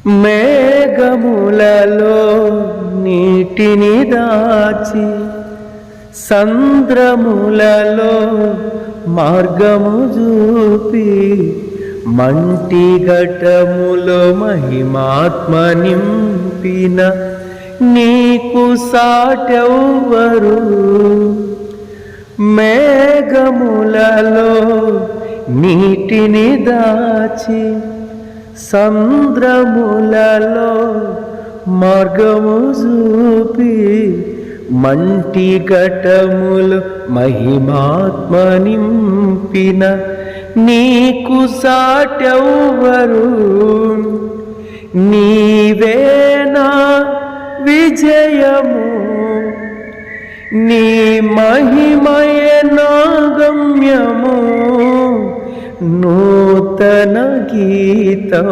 మేఘములలో నీటిని దాచి సంద్రములలో మార్గము చూపి మంటి ఘటములో మహిమాత్మ నింపిన నీకు సాటెవ్వరు. మేఘములలో నీటిని దాచి సంద్రములలో మార్గము చూపి మంటి ఘటములు మహిమాత్మ నింపిన నీకు సాటెవ్వరు. నీవేనా విజయము, నీ మహిమయే నా గమ్యము. నూతన గీతం